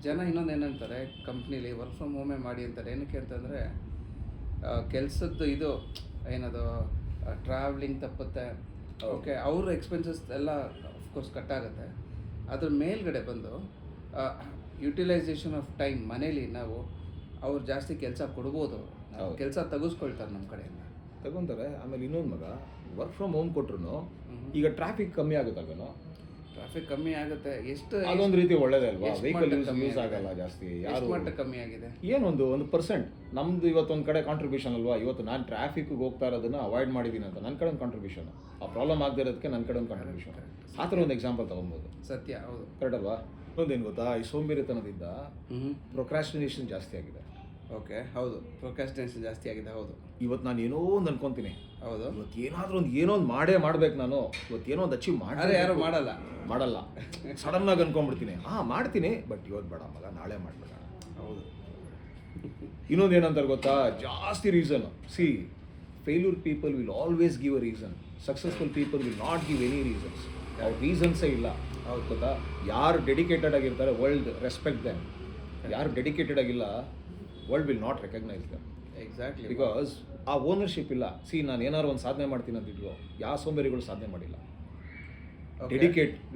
Speaker 2: ಜನ ಇನ್ನೊಂದು ಏನಂತಾರೆ, ಕಂಪ್ನೀಲಿ ವರ್ಕ್ ಫ್ರಮ್ ಹೋಮೇ ಮಾಡಿ ಅಂತಾರೆ. ಏನಕ್ಕೆ ಅಂತಂದರೆ ಕೆಲಸದ್ದು ಇದು ಏನದು ಟ್ರಾವೆಲಿಂಗ್ ತಪ್ಪುತ್ತೆ, ಓಕೆ ಅವ್ರ ಎಕ್ಸ್ಪೆನ್ಸಸ್ ಎಲ್ಲ ಅಫ್ಕೋರ್ಸ್ ಕಟ್ ಆಗುತ್ತೆ. ಅದ್ರ ಮೇಲ್ಗಡೆ ಬಂದು ಯುಟಿಲೈಸೇಷನ್ ಆಫ್ ಟೈಮ್ ಮನೇಲಿ ನಾವು ಅವ್ರು ಜಾಸ್ತಿ ಕೆಲಸ ಕೊಡ್ಬೋದು, ಕೆಲಸ ತೆಗೆಸ್ಕೊಳ್ತಾರೆ ನಮ್ಮ ಕಡೆಯಿಂದ
Speaker 1: ತಗೊಂತಾರೆ. ಆಮೇಲೆ ಇನ್ನೊಂದು ಮಗ ವರ್ಕ್ ಫ್ರಮ್ ಹೋಮ್ ಕೊಟ್ರು ಈಗ ಟ್ರಾಫಿಕ್ ಕಮ್ಮಿ ಆಗುತ್ತಲ್ವೇನೋ.
Speaker 2: ಟ್ರಾಫಿಕ್ ಕಮ್ಮಿ ಆಗುತ್ತೆ. ಎಷ್ಟು
Speaker 1: ಅದೊಂದು ರೀತಿ ಒಳ್ಳೇದೇ ಅಲ್ವಾ,
Speaker 2: ಎಷ್ಟು
Speaker 1: ವೆಹಿಕಲ್
Speaker 2: ಮಟ್ಟ
Speaker 1: ಯೂಸ್ ಆಗಲ್ಲ ಜಾಸ್ತಿ. ಯಾರು
Speaker 2: ಮಟ್ಟ ಕಮ್ಮಿ ಆಗಿದೆ?
Speaker 1: ಏನೊಂದು 1% ನಮ್ದು ಇವತ್ತೊಂದು ಕಡೆ ಕಾಂಟ್ರಿಬ್ಯೂಷನ್ ಅಲ್ವಾ. ಇವತ್ತು ನಾನು ಟ್ರಾಫಿಕ್ಗೆ ಹೋಗ್ತಾ ಇರೋದನ್ನ ಅವಾಯ್ಡ್ ಮಾಡಿದ್ದೀನಿ ಅಂತ ನನ್ನ ಕಡೆ ಒಂದು ಕಾಂಟ್ರಿಬ್ಯೂಷನ್, ಆ ಪ್ರಾಬ್ಲಮ್ ಆಗದೆ ಇರೋದಕ್ಕೆ ನನ್ನ ಕಡೆ ಒಂದು ಕಾಂಟ್ರಿಬ್ಯೂಷನ್. ಆ ಥರ ಒಂದು ಎಕ್ಸಾಂಪಲ್ ತೊಗೊಬೋದು.
Speaker 2: ಸತ್ಯ, ಹೌದು,
Speaker 1: ಕರೆಕ್ಟ್ ಅಲ್ವಾ. ಇನ್ನೊಂದೇನು ಗೊತ್ತಾ, ಈ ಸೋಂಬೇರಿತನದಿಂದ ಪ್ರೊಕ್ರಾಸ್ಟಿನೇಷನ್ ಜಾಸ್ತಿ ಆಗಿದೆ.
Speaker 2: ಓಕೆ, ಹೌದು, ಪ್ರೊಕ್ರಾಸ್ಟಿನೇಷನ್ ಜಾಸ್ತಿ ಆಗಿದೆ. ಹೌದು,
Speaker 1: ಇವತ್ತು ನಾನು ಏನೋ ಒಂದು ಅನ್ಕೊಂತೀನಿ,
Speaker 2: ಹೌದು,
Speaker 1: ಇವತ್ತು ಏನಾದರೂ ಒಂದು ಏನೋ ಒಂದು ಮಾಡ್ಬೇಕು ನಾನು, ಇವತ್ತು ಏನೋ ಒಂದು ಅಚೀವ್
Speaker 2: ಆದರೆ ಯಾರು ಮಾಡಲ್ಲ
Speaker 1: ಸಡನ್ ಆಗಿ ಅನ್ಕೊಂಡ್ಬಿಡ್ತೀನಿ, ಮಾಡ್ತೀನಿ, ಬಟ್ ಇವತ್ತು ಬೇಡ ಮಗ, ನಾಳೆ ಮಾಡ್ಬೇಡ.
Speaker 2: ಹೌದು.
Speaker 1: ಇನ್ನೊಂದು ಏನಂತಾರೆ ಗೊತ್ತಾ, ಜಾಸ್ತಿ reason. C, failure people will always give a reason, successful people will not give any reasons. ಅವ್ರ ರೀಸನ್ಸೇ ಇಲ್ಲ. ಹೌದು ಗೊತ್ತಾ, ಯಾರು ಡೆಡಿಕೇಟೆಡ್ ಆಗಿರ್ತಾರೆ ವರ್ಲ್ಡ್ ರೆಸ್ಪೆಕ್ಟ್ ದೆಮ್. ಯಾರು ಡೆಡಿಕೇಟೆಡ್ ಆಗಿಲ್ಲ world will not recognise them.
Speaker 2: Exactly,
Speaker 1: because ಆ ಓನರ್ಶಿಪ್ ಇಲ್ಲ. ಸಿ, ನಾನು ಏನಾದ್ರು ಒಂದು ಸಾಧನೆ ಮಾಡ್ತೀನಿ ಅಂತ ಇಟ್ಕೋ, ಯಾವ ಸೋಂಬೇರಿಗಳು ಸಾಧನೆ ಮಾಡಿಲ್ಲ.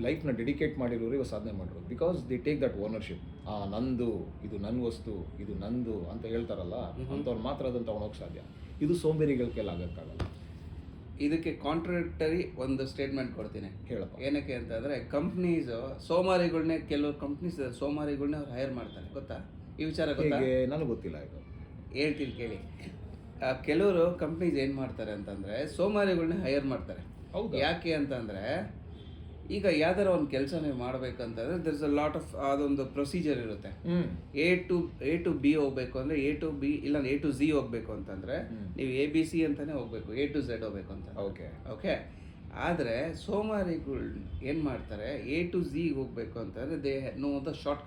Speaker 1: ಲೈಫ್ನ ಡೆಡಿಕೇಟ್ ಮಾಡಿರೋರು ಇವಾಗ ಸಾಧನೆ ಮಾಡಿರೋದು. Because the take that ownership. ನಂದು, ಇದು ನನ್ನ ವಸ್ತು, ಇದು ನಂದು ಅಂತ ಹೇಳ್ತಾರಲ್ಲ, ಅಂಥವ್ರು ಮಾತ್ರ ಅದನ್ನು ತೊಗೊಂಡೋಗಿ ಸಾಧ್ಯ. ಇದು ಸೋಂಬೇರಿಗಳ ಕೈಲಿ ಆಗೋಕ್ಕಾಗಲ್ಲ.
Speaker 2: ಇದಕ್ಕೆ ಕಾಂಟ್ರಡಿಕ್ಟರಿ ಒಂದು ಸ್ಟೇಟ್ಮೆಂಟ್ ಕೊಡ್ತೀನಿ,
Speaker 1: ಹೇಳಪ್ಪ.
Speaker 2: ಏನಕ್ಕೆ ಅಂತಂದರೆ, ಕಂಪ್ನೀಸು ಸೋಮಾರಿಗಳನ್ನೇ, ಕೆಲವರು ಕಂಪ್ನೀಸ್ ಸೋಮಾರಿಗಳನ್ನೇ ಅವ್ರು ಹೈರ್ ಮಾಡ್ತಾರೆ. ಗೊತ್ತಾ ಈ ವಿಚಾರ? ಗೊತ್ತಾ?
Speaker 1: ನನಗೆ ಗೊತ್ತಿಲ್ಲ ಇದು.
Speaker 2: ಹೇಳ್ತೀನಿ ಕೇಳಿ. ಕೆಲವರು ಕಂಪ್ನೀಸ್ ಏನು ಮಾಡ್ತಾರೆ ಅಂತಂದರೆ ಸೋಮಾರಿಗಳನ್ನೇ ಹೈರ್ ಮಾಡ್ತಾರೆ.
Speaker 1: ಹೌದು.
Speaker 2: ಯಾಕೆ ಅಂತಂದರೆ, ಈಗ ಯಾವ್ದಾರ ಒಂದು ಕೆಲಸ ನೀವು ಮಾಡಬೇಕಂತಂದರೆ there is a lot of ಅದೊಂದು ಪ್ರೊಸೀಜರ್ ಇರುತ್ತೆ. ಎ ಟು ಬಿ ಹೋಗ್ಬೇಕು ಅಂದರೆ ಎ ಟು ಬಿ, ಇಲ್ಲ ಎ ಟು ಝಿ ಹೋಗ್ಬೇಕು ಅಂತಂದರೆ ನೀವು ABC ಅಂತಲೇ ಹೋಗ್ಬೇಕು, A to Z ಹೋಗ್ಬೇಕು ಅಂತ. ಓಕೆ. ಆದರೆ ಸೋಮಾರಿಗಳು ಏನು ಮಾಡ್ತಾರೆ, A to Z ಹೋಗ್ಬೇಕು ಅಂತಂದರೆ they know the short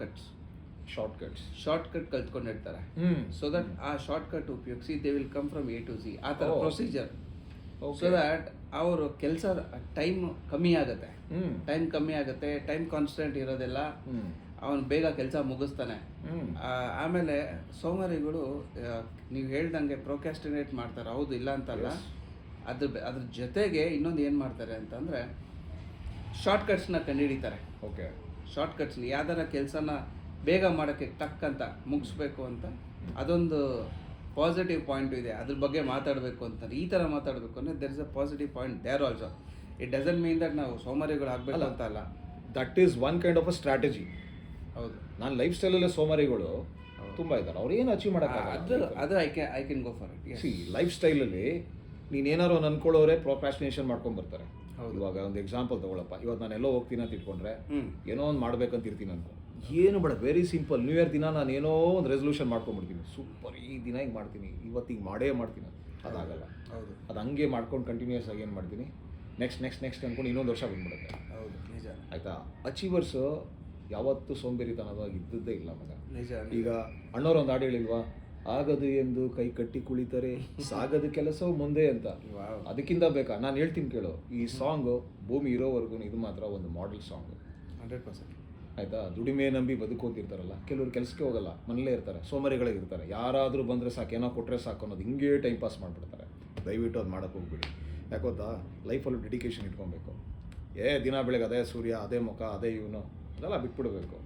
Speaker 2: cut ಕಲ್ತ್ಕೊಂಡಿರ್ತಾರೆ. ಸೊ ದಟ್ ಆ ಶಾರ್ಟ್ ಕಟ್ ಉಪಯೋಗಿಸಿ they will come from A to Z, ಆ ಥರ ಪ್ರೊಸೀಜರ್. ಸೊ ದ್ಯಾಟ್ ಅವರು ಕೆಲಸ ಟೈಮ್ ಕಮ್ಮಿ ಆಗುತ್ತೆ, ಟೈಮ್ ಕಾನ್ಸ್ಟೆಂಟ್ ಇರೋದಿಲ್ಲ, ಅವನು ಬೇಗ ಕೆಲಸ ಮುಗಿಸ್ತಾನೆ. ಆಮೇಲೆ ಸೋಮಾರಿಗಳು ನೀವು ಹೇಳ್ದಂಗೆ ಪ್ರೊಕ್ರಾಸ್ಟಿನೇಟ್ ಮಾಡ್ತಾರೆ. ಹೌದು, ಇಲ್ಲ ಅಂತಲ್ಲ. ಅದ್ರ ಜೊತೆಗೆ ಇನ್ನೊಂದು ಏನು ಮಾಡ್ತಾರೆ ಅಂತಂದರೆ ಶಾರ್ಟ್ ಕಟ್ಸ್ನ ಕಂಡುಹಿಡಿತಾರೆ.
Speaker 1: ಓಕೆ,
Speaker 2: ಶಾರ್ಟ್ ಕಟ್ಸ್ನ ಯಾವ್ದಾರ ಕೆಲಸನ ಬೇಗ ಮಾಡೋಕ್ಕೆ ಟಕ್ಕಂತ ಮುಗಿಸ್ಬೇಕು ಅಂತ, ಅದೊಂದು ಪಾಸಿಟಿವ್ ಪಾಯಿಂಟ್ ಇದೆ. ಅದ್ರ ಬಗ್ಗೆ ಮಾತಾಡಬೇಕು ಅಂತ, ಈ ಥರ ಮಾತಾಡಬೇಕು ಅಂದರೆ there is a positive point there also. It doesn't mean that ನಾವು ಸೋಮಾರಿಗಳು ಆಗಬೇಕು ಅಂತ ಅಲ್ಲ.
Speaker 1: That is one kind of a strategy.
Speaker 2: ಹೌದು,
Speaker 1: ನಾನು ಲೈಫ್ ಸ್ಟೈಲಲ್ಲೇ ಸೋಮಾರಿಗಳು ತುಂಬ ಇದ್ದಾರೆ. ಅವ್ರು ಏನು ಅಚೀವ್ ಮಾಡೋಕ್ಕಾಗಲ್ಲ.
Speaker 2: ಅದು I can go for it.
Speaker 1: C, life ಸ್ಟೈಲಲ್ಲಿ ನೀನೇನಾರು ಅನ್ಕೊಳ್ಳೋರೆ ಪ್ರೊಕ್ರಾಸ್ಟಿನೇಷನ್ ಮಾಡ್ಕೊಂಡ್ಬರ್ತಾರೆ. ಇವಾಗ ಒಂದು ಎಕ್ಸಾಂಪಲ್ ತಗೊಳಪ್ಪ. ಇವತ್ತು ನಾನು ಎಲ್ಲೋ ಹೋಗ್ತೀನಿ ಅಂತ ಇಟ್ಕೊಂಡ್ರೆ ಏನೋ ಒಂದು ಮಾಡ್ಬೇಕಂತ ಇರ್ತೀನಿ ಅನ್ಕೊ. ಏನು ಬೇಡ, ವೆರಿ ಸಿಂಪಲ್. ನ್ಯೂ ಇಯರ್ ದಿನ ನಾನು ಏನೋ ಒಂದು ರೆಸಲ್ಯೂಷನ್ ಮಾಡ್ಕೊಂಡ್ಬಿಡ್ತೀನಿ. ಸೂಪರ್, ಈ ದಿನ ಹಿಂಗೆ ಮಾಡ್ತೀನಿ, ಇವತ್ತು ಹಿಂಗೆ ಮಾಡೇ ಮಾಡ್ತೀನಿ. ಅದಾಗಲ್ಲ. ಹೌದು, ಅದು ಹಂಗೆ ಮಾಡ್ಕೊಂಡು ಕಂಟಿನ್ಯೂಸ್ ಆಗಿ ಏನು ಮಾಡ್ತೀನಿ, ನೆಕ್ಸ್ಟ್ ಅಂದ್ಕೊಂಡು ಇನ್ನೊಂದು ವರ್ಷ ಬಂದ್ಬಿಡುತ್ತೆ.
Speaker 2: ಹೌದು, ನಿಜ.
Speaker 1: ಆಯಿತಾ. ಅಚೀವರ್ಸು ಯಾವತ್ತೂ ಸೋಂಬೇರಿತನವಾಗಿ ಇದ್ದದ್ದೇ ಇಲ್ಲ ಮಗ.
Speaker 2: ನಿಜ.
Speaker 1: ಈಗ ಅಣ್ಣವ್ರು ಒಂದು ಹಾಡು ಹೇಳಿಲ್ವಾ, ಆಗದು ಎಂದು ಕೈ ಕಟ್ಟಿ ಕುಳಿತರೆ ಸಾಗದ ಕೆಲಸವು ಮುಂದೆ ಅಂತ. ಅದಕ್ಕಿಂತ ಬೇಕಾ? ನಾನು ಹೇಳ್ತೀನಿ ಕೇಳು. ಈ ಸಾಂಗು ಭೂಮಿ ಇರೋವರೆಗೂ ಇದು ಮಾತ್ರ ಒಂದು ಮಾಡೆಲ್ ಸಾಂಗು.
Speaker 2: 100%.
Speaker 1: ಆಯಿತಾ. ದುಡಿಮೆ ನಂಬಿ ಬದುಕೋತಿರ್ತಾರಲ್ಲ, ಕೆಲವರು ಕೆಲಸಕ್ಕೆ ಹೋಗಲ್ಲ, ಮನೇಲೇ ಇರ್ತಾರೆ, ಸೋಮಾರಿಗಳೇ ಇರ್ತಾರೆ. ಯಾರಾದರೂ ಬಂದರೆ ಸಾಕು, ಏನೋ ಕೊಟ್ಟರೆ ಸಾಕು ಅನ್ನೋದು ಹಿಂಗೇ ಟೈಮ್ ಪಾಸ್ ಮಾಡಿಬಿಡ್ತಾರೆ. ದಯವಿಟ್ಟು ಅದು ಮಾಡೋಕ್ಕೆ ಹೋಗ್ಬಿಡಿ. ಯಾಕೋತ್ತಾ, ಲೈಫಲ್ಲೂ ಡೆಡಿಕೇಶನ್ ಇಟ್ಕೊಬೇಕು. ದಿನ ಬೆಳಗ್ಗೆ ಅದೇ ಸೂರ್ಯ, ಅದೇ ಮುಖ, ಅದೇ ಇವನು, ಅದೆಲ್ಲ ಬಿಟ್ಬಿಡಬೇಕು.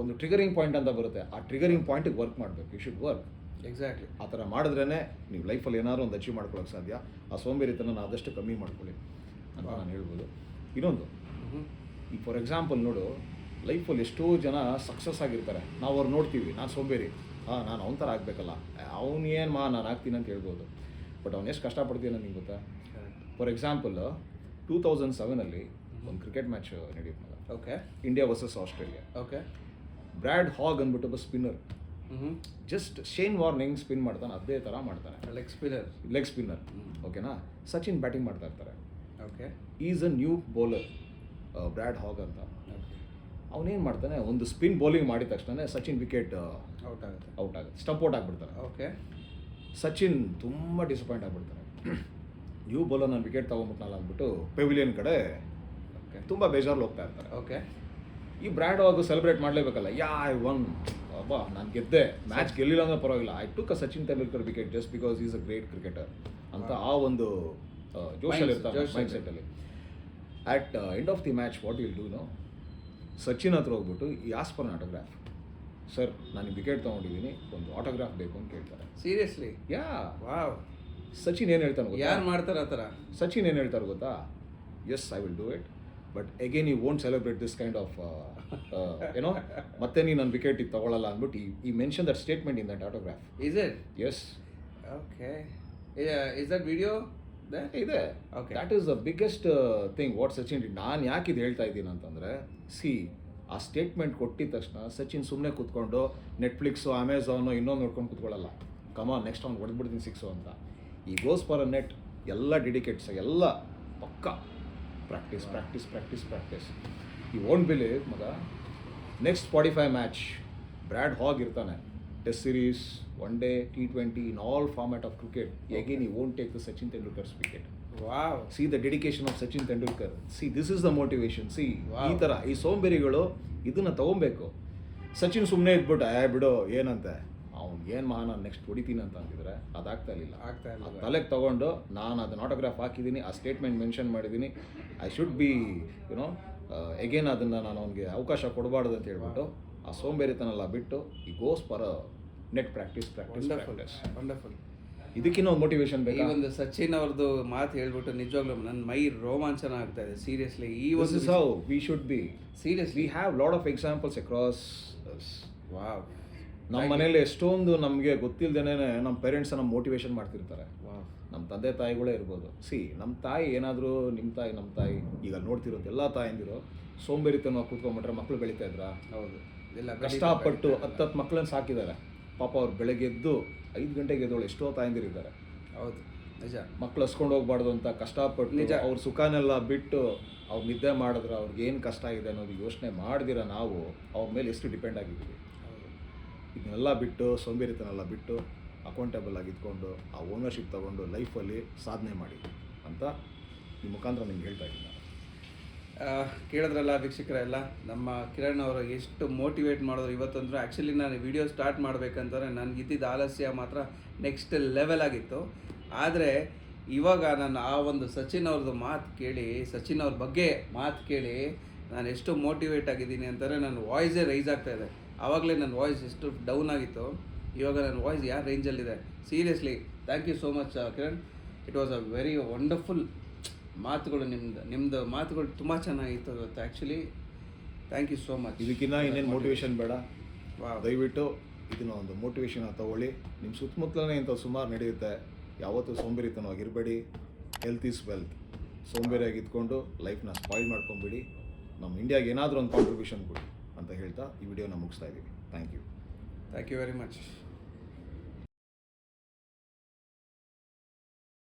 Speaker 1: ಒಂದು ಟ್ರಿಗರಿಂಗ್ ಪಾಯಿಂಟ್ ಅಂತ ಬರುತ್ತೆ, ಆ ಟ್ರಿಗರಿಂಗ್ ಪಾಯಿಂಟಿಗೆ ವರ್ಕ್ ಮಾಡಬೇಕು. You should work.
Speaker 2: ಎಕ್ಸಾಕ್ಟ್ಲಿ.
Speaker 1: ಆ ಥರ ಮಾಡಿದ್ರೇ ನೀವು ಲೈಫಲ್ಲಿ ಏನಾದ್ರು ಒಂದು ಅಚೀವ್ ಮಾಡ್ಕೊಳ್ಳೋಕೆ ಸಾಧ್ಯ. ಆ ಸೋಂಬೇರಿತನ ಆದಷ್ಟು ಕಮ್ಮಿ ಮಾಡ್ಕೊಳ್ಳಿ ಅಂತ ನಾನು ಹೇಳ್ಬೋದು. ಇನ್ನೊಂದು, ಈಗ ಫಾರ್ ಎಕ್ಸಾಂಪಲ್ ನೋಡು, ಲೈಫಲ್ಲಿ ಎಷ್ಟೋ ಜನ ಸಕ್ಸಸ್ ಆಗಿರ್ತಾರೆ. ನಾವು ಅವ್ರು ನೋಡ್ತೀವಿ, ನಾನು ಸೋಂಬೇರಿ, ನಾನು ಅವನ ಥರ ಆಗಬೇಕಲ್ಲ, ಅವನೇನು ನಾನು ಆಗ್ತೀನಿ ಅಂತ ಹೇಳ್ಬೋದು. ಬಟ್ ಅವ್ನು ಎಷ್ಟು ಕಷ್ಟಪಡ್ತೀನಿ ನನಗೆ ಗೊತ್ತಾ. ಫಾರ್ ಎಕ್ಸಾಂಪಲ್ 2007 ಒಂದು ಕ್ರಿಕೆಟ್ ಮ್ಯಾಚ್ ನಡೆಯುತ್ತೆ.
Speaker 2: Okay.
Speaker 1: India versus Australia.
Speaker 2: Okay.
Speaker 1: Brad ಹಾಗ್ ಅಂದ್ಬಿಟ್ಟು ಒಬ್ಬ spinner, just Shane warning spin ಮಾಡ್ತಾನೆ, ಅದೇ ಥರ ಮಾಡ್ತಾನೆ. Leg spinner. ಓಕೆನಾ. ಸಚಿನ್ ಬ್ಯಾಟಿಂಗ್ ಮಾಡ್ತಾ ಇರ್ತಾರೆ.
Speaker 2: Okay.
Speaker 1: Is a new bowler Brad ಹಾಗ್ ಅಂತ. ಅವನೇನು ಮಾಡ್ತಾನೆ, ಒಂದು ಸ್ಪಿನ್ ಬೌಲಿಂಗ್ ಮಾಡಿದ ತಕ್ಷಣ ಸಚಿನ್ ವಿಕೆಟ್ ಔಟ್ ಆಗುತ್ತೆ, ಸ್ಟಂಪ್ ಔಟ್ ಆಗಿಬಿಡ್ತಾನೆ.
Speaker 2: ಓಕೆ.
Speaker 1: ಸಚಿನ್ ತುಂಬ ಡಿಸಪಾಯಿಂಟ್ ಆಗಿಬಿಡ್ತಾನೆ. ನ್ಯೂ ಬೌಲರ್ ನಾನು ವಿಕೆಟ್ ತೊಗೊಂಡ್ಬಿಟ್ನಲ್ಲ ಅಂದ್ಬಿಟ್ಟು ಪೆವಿಲಿಯನ್ ಕಡೆ ತುಂಬ ಬೇಜಾರಲ್ಲಿ ಹೋಗ್ತಾ ಇರ್ತಾರೆ.
Speaker 2: ಓಕೆ.
Speaker 1: ಈ ಬ್ರ್ಯಾಡ್ ಹಾಗ್ ಸೆಲೆಬ್ರೇಟ್ ಮಾಡಲೇಬೇಕಲ್ಲ, ಐ ಒನ್, ಅಬ್ಬಾ ನಾನು ಗೆದ್ದೆ, ಮ್ಯಾಚ್ ಗೆಲ್ಲಿಲ್ಲ ಅಂದ್ರೆ ಪರವಾಗಿಲ್ಲ, I took a Sachin Tendulkar wicket just because is a great cricketer ಅಂತ ಆ ಒಂದು ಜೋಶಲ್ಲಿ ಇರ್ತಾರೆ ಮೈಂಡ್ ಸೆಟ್ಟಲ್ಲಿ. At end of the match what will do no, Sachin ಹತ್ರ ಹೋಗ್ಬಿಟ್ಟು he ask for autograph. Sir ನಾನು ವಿಕೆಟ್ ತೊಗೊಂಡಿದ್ದೀನಿ, ಒಂದು ಆಟೋಗ್ರಾಫ್ ಬೇಕು ಅಂತ ಕೇಳ್ತಾರೆ.
Speaker 2: ಸೀರಿಯಸ್ಲಿ?
Speaker 1: ಯಾ,
Speaker 2: ವಾವ್.
Speaker 1: ಸಚಿನ್ ಏನು ಹೇಳ್ತಾನೆ ಗೊತ್ತಾ?
Speaker 2: ಯಾರು ಮಾಡ್ತಾರೆ ಆ ಥರ?
Speaker 1: ಸಚಿನ್ ಏನು ಹೇಳ್ತಾರೆ ಗೊತ್ತಾ? Yes, I will do it, but again you won't celebrate this kind of ಏನೋ, ಮತ್ತೆ ನೀನು ನನ್ನ ವಿಕೆಟ್ ಇದು ತೊಗೊಳ್ಳಲ್ಲ ಅಂದ್ಬಿಟ್ಟು ಈ mention that statement in that autograph.
Speaker 2: Is it?
Speaker 1: Yes.
Speaker 2: Okay. Is that video
Speaker 1: ಇದೆ.
Speaker 2: Okay.
Speaker 1: That is the biggest thing what Sachin did. ನಾನು ಯಾಕೆ ಇದು ಹೇಳ್ತಾ ಇದ್ದೀನಿ ಅಂತಂದರೆ, ಸಿ ಆ ಸ್ಟೇಟ್ಮೆಂಟ್ ಕೊಟ್ಟಿದ ತಕ್ಷಣ ಸಚಿನ್ ಸುಮ್ಮನೆ ಕೂತ್ಕೊಂಡು ನೆಟ್ಫ್ಲಿಕ್ಸು, ಅಮೆಝಾನು ಇನ್ನೊಂದು ನೋಡ್ಕೊಂಡು ಕೂತ್ಕೊಳ್ಳಲ್ಲ. ಕಮಾನ್ ನೆಕ್ಸ್ಟ್ ಅವ್ನು ಹೊಡೆದ್ಬಿಡ್ತೀನಿ 6 ಅಂತ. ಈ ಗೋಸ್ ಫಾರ್ ಅ ನೆಟ್. ಎಲ್ಲ ಡೆಡಿಕೇಟ್ಸ್, ಎಲ್ಲ ಪಕ್ಕ practice practice practice practice. He won't believe ಮಗ, ನೆಕ್ಸ್ಟ್ 45 ಮ್ಯಾಚ್ ಬ್ರ್ಯಾಡ್ ಹಾಗ್ ಇರ್ತಾನೆ. Test series, one day, T20, in all format of cricket. Again he won't take the Sachin Tendulkar's wicket.
Speaker 2: Wow.
Speaker 1: See the dedication of Sachin Tendulkar. See this is the motivation. See
Speaker 2: Wow.
Speaker 1: ಈ ಥರ ಈ ಸೋಂಬೇರಿಗಳು ಇದನ್ನು ತೊಗೊಬೇಕು. ಸಚಿನ್ ಸುಮ್ಮನೆ ಇದ್ಬಿಟ್ಟು ಬಿಡು ಏನಂತೆ ಅವ್ನು ಏನು ಮಹಾನ ನೆಕ್ಸ್ಟ್ ಹೊಡಿತೀನಿ ಅಂತ ಅಂತಿದ್ರೆ ಅದಾಗ್ತಾ ಇರಲಿಲ್ಲ.
Speaker 2: ಆಗ್ತಾ ಇಲ್ಲ.
Speaker 1: ತಲೆಗೆ ತೊಗೊಂಡು ನಾನು ಅದನ್ನ ಆಟೋಗ್ರಾಫ್ ಹಾಕಿದ್ದೀನಿ, ಆ ಸ್ಟೇಟ್ಮೆಂಟ್ ಮೆನ್ಷನ್ ಮಾಡಿದ್ದೀನಿ, I should be YONO again ಅದನ್ನು ನಾನು ಅವನಿಗೆ ಅವಕಾಶ ಕೊಡಬಾರ್ದು ಅಂತ ಹೇಳ್ಬಿಟ್ಟು ಆ ಸೋಂಬೇರಿತನೆಲ್ಲ ಬಿಟ್ಟು he goes for net practice practice
Speaker 2: wonderful,
Speaker 1: practice.
Speaker 2: Wonderful.
Speaker 1: ಇದಕ್ಕಿನ್ನ ಒಂದು ಮೋಟಿವೇಶನ್
Speaker 2: ಈ
Speaker 1: ಬೇಕಾ?
Speaker 2: ಒಂದು ಸಚಿನ್ ಅವ್ರದ್ದು ಮಾತು ಹೇಳ್ಬಿಟ್ಟು ನಿಜವಾಗ್ಲೂ ನನ್ನ ಮೈ ರೋಮಾಂಚನ ಆಗ್ತಾ ಇದೆ. ಸೀರಿಯಸ್ಲಿ ಈ
Speaker 1: This
Speaker 2: ಒಂದು
Speaker 1: is how we should be.
Speaker 2: Seriously.
Speaker 1: We have lot of examples across us.
Speaker 2: Wow.
Speaker 1: ನಮ್ಮ ಮನೇಲಿ ಎಷ್ಟೊಂದು ನಮಗೆ ಗೊತ್ತಿಲ್ಲದೇನೆ ನಮ್ಮ ಪೇರೆಂಟ್ಸನ್ನ ಮೋಟಿವೇಶನ್ ಮಾಡ್ತಿರ್ತಾರೆ.
Speaker 2: ವಾವ್.
Speaker 1: ನಮ್ಮ ತಂದೆ ತಾಯಿಗಳೇ ಇರ್ಬೋದು. ನಮ್ಮ ತಾಯಿ ಏನಾದರೂ ನಿಮ್ಮ ತಾಯಿ ನಮ್ಮ ತಾಯಿ ಈಗ ನೋಡ್ತಿರೋದು ಎಲ್ಲ ತಾಯಂದಿರು ಸೋಂಬೇರಿತನ ಕೂತ್ಕೊಂಡ್ಬಿಟ್ರೆ ಮಕ್ಕಳು ಬೆಳೀತಾ ಇದ್ರಾ?
Speaker 2: ಹೌದು. ಇಲ್ಲ
Speaker 1: ಕಷ್ಟಪಟ್ಟು 10 ಮಕ್ಕಳನ್ನ ಸಾಕಿದ್ದಾರೆ. ಪಾಪ ಅವ್ರು ಬೆಳಗ್ಗೆ ಎದ್ದು 5 ಗಂಟೆಗೆ ಎದ್ದೋಳು ಎಷ್ಟೋ ತಾಯಂದಿರಿದ್ದಾರೆ.
Speaker 2: ಹೌದು, ನಿಜ.
Speaker 1: ಮಕ್ಕಳು ಹಸ್ಕೊಂಡು ಹೋಗ್ಬಾರ್ದು ಅಂತ ಕಷ್ಟಪಟ್ಟು
Speaker 2: ನಿಜ.
Speaker 1: ಅವ್ರ ಸುಖನೆಲ್ಲ ಬಿಟ್ಟು ಅವ್ರು ನಿದ್ದೆ ಮಾಡಿದ್ರೆ ಅವ್ರಿಗೆ ಏನು ಕಷ್ಟ ಇದೆ ಅನ್ನೋದು ಯೋಚನೆ ಮಾಡ್ದಿರ ನಾವು ಅವ್ರ ಮೇಲೆ ಎಷ್ಟು ಡಿಪೆಂಡ್ ಆಗಿದ್ದೀವಿ. ಇದನ್ನೆಲ್ಲ ಬಿಟ್ಟು ಸೋಂಬೇರಿತನೆಲ್ಲ ಬಿಟ್ಟು ಅಕೌಂಟೇಬಲ್ ಆಗಿ ಇದ್ಕೊಂಡು ಆ ಓನರ್ಶಿಪ್ ತೊಗೊಂಡು ಲೈಫಲ್ಲಿ ಸಾಧನೆ ಮಾಡಿ ಅಂತ ಈ ಮುಖಾಂತರ ನಿಮ್ಗೆ ಹೇಳ್ತಾ ಇದ್ದೀನಿ.
Speaker 2: ಕೇಳಿದ್ರಲ್ಲ ವೀಕ್ಷಕರೆಲ್ಲ, ನಮ್ಮ ಕಿರಣ್ ಅವರು ಎಷ್ಟು ಮೋಟಿವೇಟ್ ಮಾಡಿದ್ರು ಇವತ್ತಂದ್ರೆ. ಆ್ಯಕ್ಚುಲಿ ನಾನು ವಿಡಿಯೋ ಸ್ಟಾರ್ಟ್ ಮಾಡಬೇಕಂತಂದರೆ ನನಗಿದ್ದಿದ್ದ ಆಲಸ್ಯ ಮಾತ್ರ ನೆಕ್ಸ್ಟ್ ಲೆವೆಲ್ ಆಗಿತ್ತು. ಆದರೆ ಇವಾಗ ನಾನು ಆ ಒಂದು ಸಚಿನ್ ಅವ್ರದ್ದು ಮಾತು ಕೇಳಿ, ಸಚಿನ್ ಅವ್ರ ಬಗ್ಗೆ ಮಾತು ಕೇಳಿ ನಾನು ಎಷ್ಟು ಮೋಟಿವೇಟ್ ಆಗಿದ್ದೀನಿ ಅಂತಂದರೆ ನನ್ನ ವಾಯ್ಸೇ ರೈಸ್ ಆಗ್ತಾ ಇದೆ. ಆವಾಗಲೇ ನನ್ನ ವಾಯ್ಸ್ ಎಷ್ಟು ಡೌನ್ ಆಗಿತ್ತು, ಇವಾಗ ನನ್ನ ವಾಯ್ಸ್ ಯಾವ ರೇಂಜಲ್ಲಿದೆ. Seriously thank you so much Kiran. It was a very wonderful ಮಾತುಗಳು. ನಿಮ್ಮದು ಮಾತುಗಳು ತುಂಬ ಚೆನ್ನಾಗಿತ್ತು ಇವತ್ತು. Actually thank you so much.
Speaker 1: ಇದಕ್ಕಿಂತ ಇನ್ನೇನು ಮೋಟಿವೇಶನ್ ಬೇಡ.
Speaker 2: ವಾವ್.
Speaker 1: ದಯವಿಟ್ಟು ಇದನ್ನ ಒಂದು ಮೋಟಿವೇಶನ್ ತಗೊಳ್ಳಿ. ನಿಮ್ಮ ಸುತ್ತಮುತ್ತಲೇ ಇಂಥ ಸುಮಾರು ನಡೆಯುತ್ತೆ. ಯಾವತ್ತೂ ಸೋಂಬೇರಿತನವಾಗಿರಬೇಡಿ. Health is wealth. ಸೋಂಬೇರಿಯಾಗಿ ಇದ್ಕೊಂಡು ಲೈಫ್ನ ಸ್ಪಾಯ್ಲ್ ಮಾಡ್ಕೊಂಬಿಡಿ. ನಮ್ಮ ಇಂಡಿಯಾಗೆ ಏನಾದರೂ ಒಂದು ಕಾಂಟ್ರಿಬ್ಯೂಷನ್ ಕೊಡಿ ಅಂತ ಹೇಳ್ತಾ ಈ ವಿಡಿಯೋನ ಮುಗಿಸ್ತಾ ಇದ್ದೀವಿ. Thank you
Speaker 2: very much.